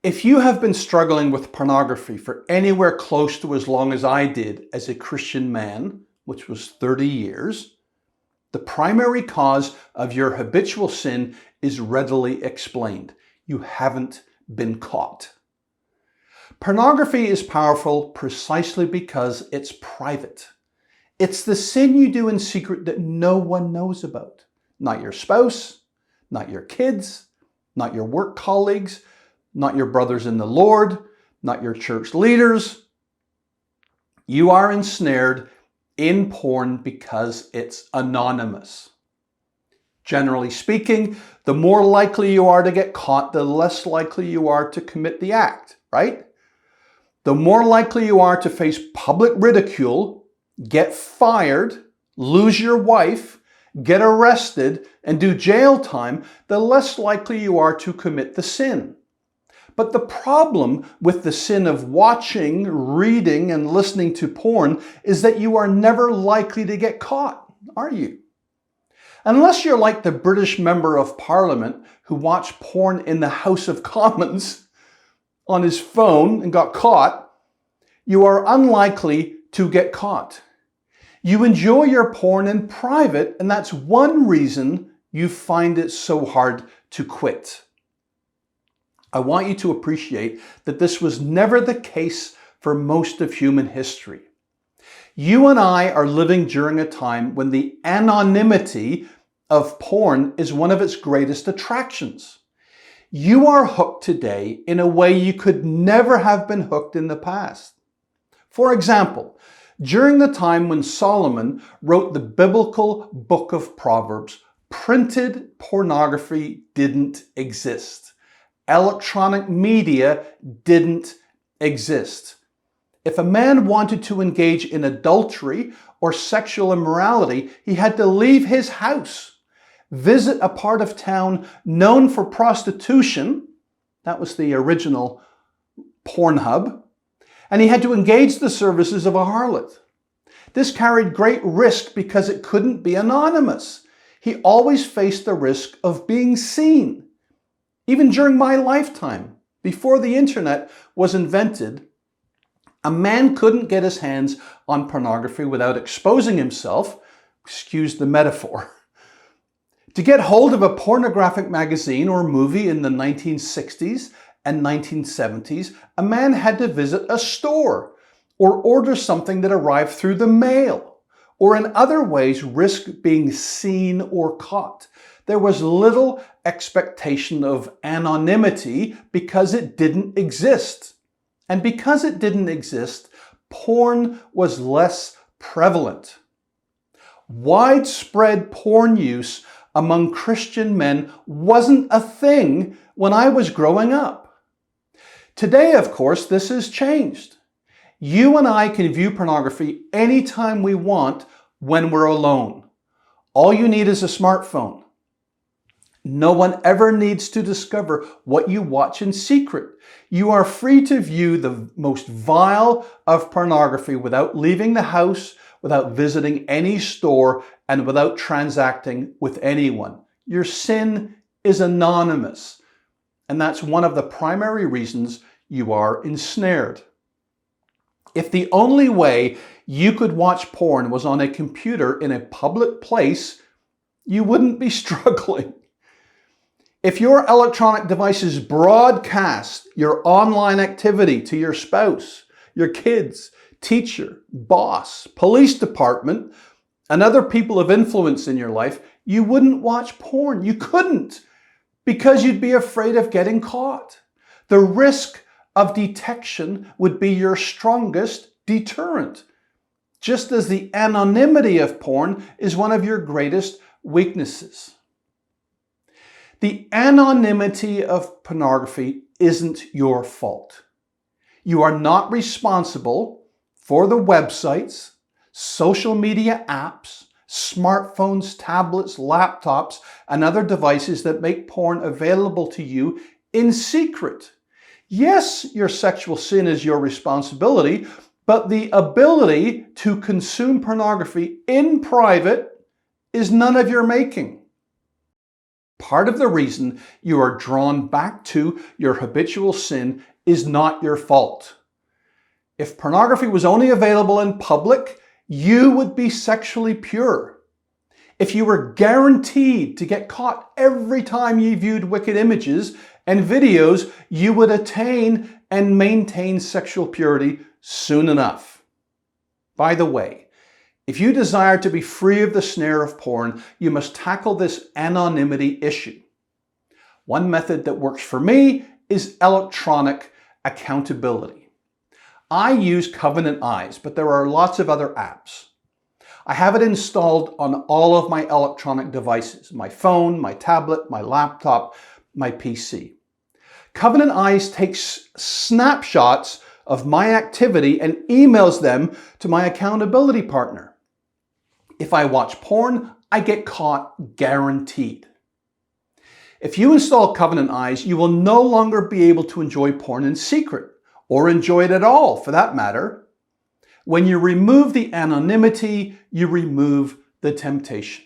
If you have been struggling with pornography for anywhere close to as long as I did as a Christian man, which was 30 years, the primary cause of your habitual sin is readily explained. You haven't been caught. Pornography is powerful precisely because it's private. It's the sin you do in secret that no one knows about. Not your spouse, not your kids, not your work colleagues, not your brothers in the Lord, not your church leaders. You are ensnared in porn because it's anonymous. Generally speaking, the more likely you are to get caught, the less likely you are to commit the act, right? The more likely you are to face public ridicule, get fired, lose your wife, get arrested, and do jail time, the less likely you are to commit the sin. But the problem with the sin of watching, reading, and listening to porn is that you are never likely to get caught, are you? Unless you're like the British Member of Parliament who watched porn in the House of Commons on his phone and got caught, you are unlikely to get caught. You enjoy your porn in private, and that's one reason you find it so hard to quit. I want you to appreciate that this was never the case for most of human history. You and I are living during a time when the anonymity of porn is one of its greatest attractions. You are hooked today in a way you could never have been hooked in the past. For example, during the time when Solomon wrote the biblical book of Proverbs, printed pornography didn't exist. Electronic media didn't exist. If a man wanted to engage in adultery or sexual immorality, he had to leave his house, visit a part of town known for prostitution, that was the original Pornhub, and he had to engage the services of a harlot. This carried great risk because it couldn't be anonymous. He always faced the risk of being seen. Even during my lifetime, before the internet was invented, a man couldn't get his hands on pornography without exposing himself, excuse the metaphor. To get hold of a pornographic magazine or movie in the 1960s and 1970s, a man had to visit a store or order something that arrived through the mail, or in other ways risk being seen or caught. There was little expectation of anonymity because it didn't exist. And because it didn't exist, porn was less prevalent. Widespread porn use among Christian men wasn't a thing when I was growing up. Today, of course, this has changed. You and I can view pornography anytime we want when we're alone. All you need is a smartphone. No one ever needs to discover what you watch in secret. You are free to view the most vile of pornography without leaving the house, without visiting any store, and without transacting with anyone. Your sin is anonymous, and that's one of the primary reasons you are ensnared. If the only way you could watch porn was on a computer in a public place, you wouldn't be struggling. If your electronic devices broadcast your online activity to your spouse, your kids, teacher, boss, police department, and other people of influence in your life, you wouldn't watch porn. You couldn't, because you'd be afraid of getting caught. The risk of detection would be your strongest deterrent, just as the anonymity of porn is one of your greatest weaknesses. The anonymity of pornography isn't your fault. You are not responsible for the websites, social media apps, smartphones, tablets, laptops, and other devices that make porn available to you in secret. Yes, your sexual sin is your responsibility, but the ability to consume pornography in private is none of your making. Part of the reason you are drawn back to your habitual sin is not your fault. If pornography was only available in public, you would be sexually pure. If you were guaranteed to get caught every time you viewed wicked images and videos, you would attain and maintain sexual purity soon enough. By the way, if you desire to be free of the snare of porn, you must tackle this anonymity issue. One method that works for me is electronic accountability. I use Covenant Eyes, but there are lots of other apps. I have it installed on all of my electronic devices, my phone, my tablet, my laptop, my PC. Covenant Eyes takes snapshots of my activity and emails them to my accountability partner. If I watch porn, I get caught guaranteed. If you install Covenant Eyes, you will no longer be able to enjoy porn in secret, or enjoy it at all for that matter. When you remove the anonymity, you remove the temptation.